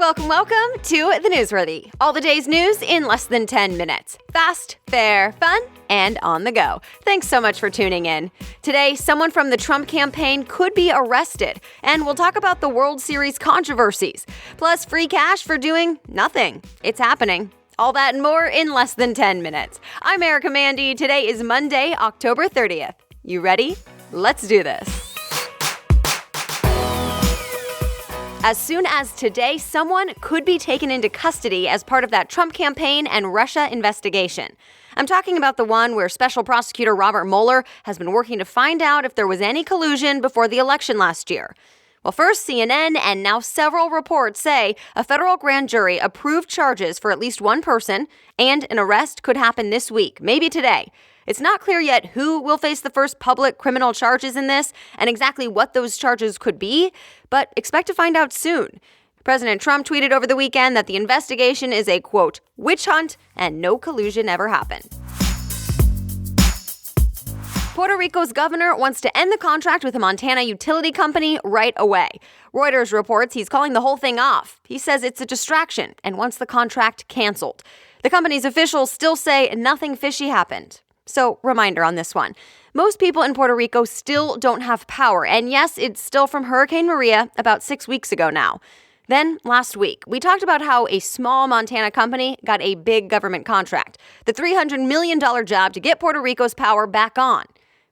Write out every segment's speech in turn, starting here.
Welcome to The Newsworthy. All the day's news in less than 10 minutes. Fast, fair, fun, and on the go. Thanks so much for tuning in. Today, someone from the Trump campaign could be arrested, and we'll talk about the World Series controversies. Plus, free cash for doing nothing. It's happening. All that and more in less than 10 minutes. I'm Erica Mandy. Today is Monday, October 30th. You ready? Let's do this. As soon as today, someone could be taken into custody as part of that Trump campaign and Russia investigation. I'm talking about the one where Special Prosecutor Robert Mueller has been working to find out if there was any collusion before the election last year. Well, first, CNN and now several reports say a federal grand jury approved charges for at least one person, and an arrest could happen this week, maybe today. It's not clear yet who will face the first public criminal charges in this and exactly what those charges could be, but expect to find out soon. President Trump tweeted over the weekend that the investigation is a, quote, witch hunt and no collusion ever happened. Puerto Rico's governor wants to end the contract with a Montana utility company right away. Reuters reports he's calling the whole thing off. He says it's a distraction and wants the contract canceled. The company's officials still say nothing fishy happened. So, reminder on this one. Most people in Puerto Rico still don't have power, and yes, it's still from Hurricane Maria about 6 weeks ago now. Then, last week, we talked about how a small Montana company got a big government contract, the $300 million job to get Puerto Rico's power back on.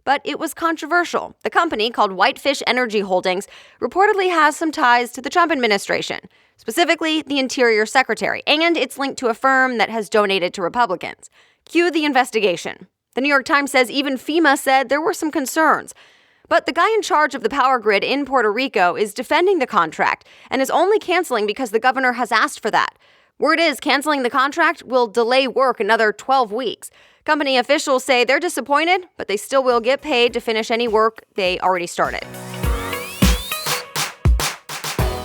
But it was controversial. The company, called Whitefish Energy Holdings, reportedly has some ties to the Trump administration, specifically the Interior Secretary, and it's linked to a firm that has donated to Republicans. Cue the investigation. The New York Times says even FEMA said there were some concerns. But the guy in charge of the power grid in Puerto Rico is defending the contract and is only canceling because the governor has asked for that. Word is canceling the contract will delay work another 12 weeks. Company officials say they're disappointed, but they still will get paid to finish any work they already started.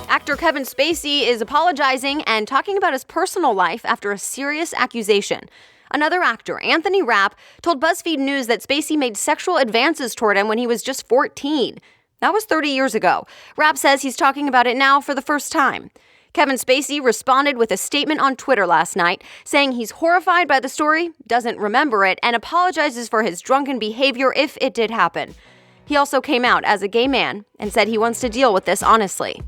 Actor Kevin Spacey is apologizing and talking about his personal life after a serious accusation. Another actor, Anthony Rapp, told BuzzFeed News that Spacey made sexual advances toward him when he was just 14. That was 30 years ago. Rapp says he's talking about it now for the first time. Kevin Spacey responded with a statement on Twitter last night, saying he's horrified by the story, doesn't remember it, and apologizes for his drunken behavior if it did happen. He also came out as a gay man and said he wants to deal with this honestly.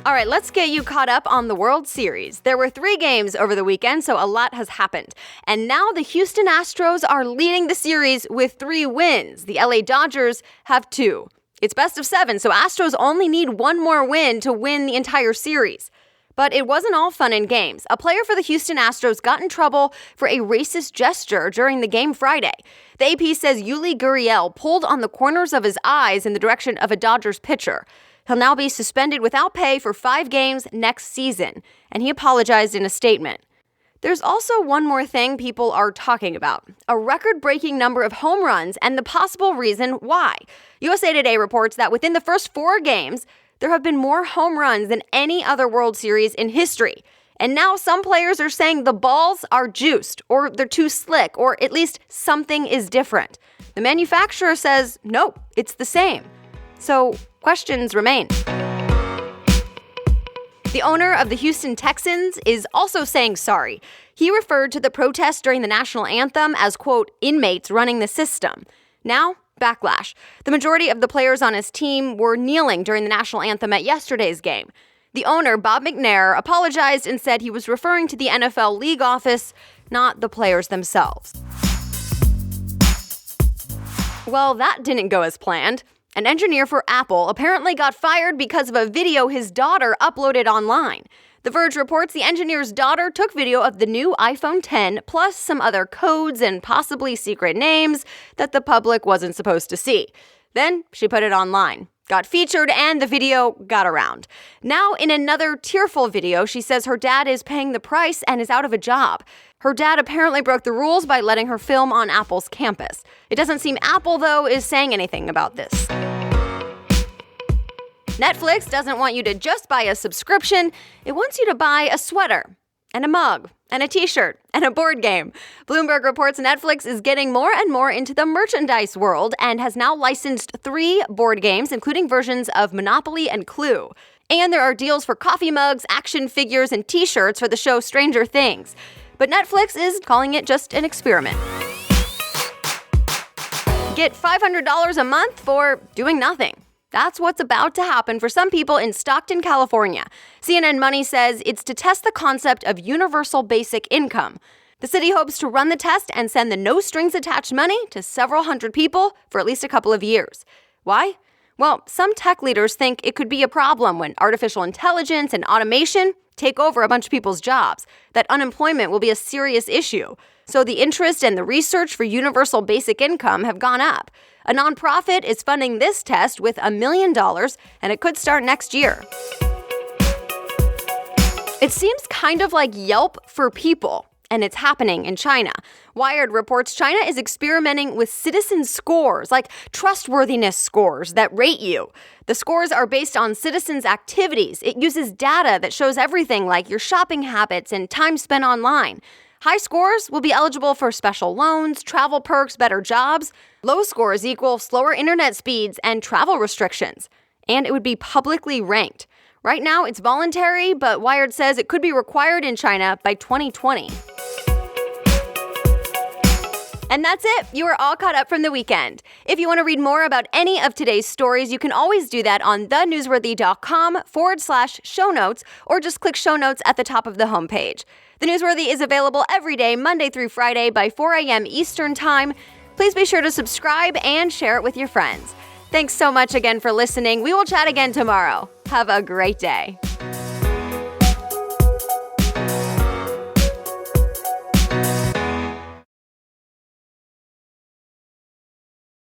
All right, let's get you caught up on the World Series. There were 3 games over the weekend, so a lot has happened. And now the Houston Astros are leading the series with 3 wins. The LA Dodgers have 2. It's best of 7, so Astros only need 1 more win to win the entire series. But it wasn't all fun and games. A player for the Houston Astros got in trouble for a racist gesture during the game Friday. The AP says Yuli Gurriel pulled on the corners of his eyes in the direction of a Dodgers pitcher. He'll now be suspended without pay for 5 games next season, and he apologized in a statement. There's also one more thing people are talking about, a record-breaking number of home runs and the possible reason why. USA Today reports that within the first 4 games, there have been more home runs than any other World Series in history. And now some players are saying the balls are juiced, or they're too slick, or at least something is different. The manufacturer says, nope, it's the same. So, questions remain. The owner of the Houston Texans is also saying sorry. He referred to the protests during the national anthem as, quote, inmates running the system. Now, backlash. The majority of the players on his team were kneeling during the national anthem at yesterday's game. The owner, Bob McNair, apologized and said he was referring to the NFL league office, not the players themselves. Well, that didn't go as planned. An engineer for Apple apparently got fired because of a video his daughter uploaded online. The Verge reports the engineer's daughter took video of the new iPhone X plus some other codes and possibly secret names that the public wasn't supposed to see. Then she put it online, got featured, and the video got around. Now, in another tearful video, she says her dad is paying the price and is out of a job. Her dad apparently broke the rules by letting her film on Apple's campus. It doesn't seem Apple, though, is saying anything about this. Netflix doesn't want you to just buy a subscription. It wants you to buy a sweater. and a mug, and a t-shirt, and a board game. Bloomberg reports Netflix is getting more and more into the merchandise world and has now licensed 3 board games, including versions of Monopoly and Clue. And there are deals for coffee mugs, action figures, and t-shirts for the show Stranger Things. But Netflix is calling it just an experiment. Get $500 a month for doing nothing. That's what's about to happen for some people in Stockton, California. CNN Money says it's to test the concept of universal basic income. The city hopes to run the test and send the no-strings-attached money to several hundred people for at least a couple of years. Why? Well, some tech leaders think it could be a problem when artificial intelligence and automation take over a bunch of people's jobs, that unemployment will be a serious issue. So the interest and the research for universal basic income have gone up. A nonprofit is funding this test with $1 million, and it could start next year. It seems kind of like Yelp for people, and it's happening in China. Wired reports China is experimenting with citizen scores, like trustworthiness scores that rate you. The scores are based on citizens' activities. It uses data that shows everything like your shopping habits and time spent online. High scores will be eligible for special loans, travel perks, better jobs. Low scores equal slower internet speeds and travel restrictions. And it would be publicly ranked. Right now, it's voluntary, but Wired says it could be required in China by 2020. And that's it. You are all caught up from the weekend. If you want to read more about any of today's stories, you can always do that on thenewsworthy.com/show notes, or just click show notes at the top of the homepage. The Newsworthy is available every day, Monday through Friday by 4 a.m. Eastern Time. Please be sure to subscribe and share it with your friends. Thanks so much again for listening. We will chat again tomorrow. Have a great day.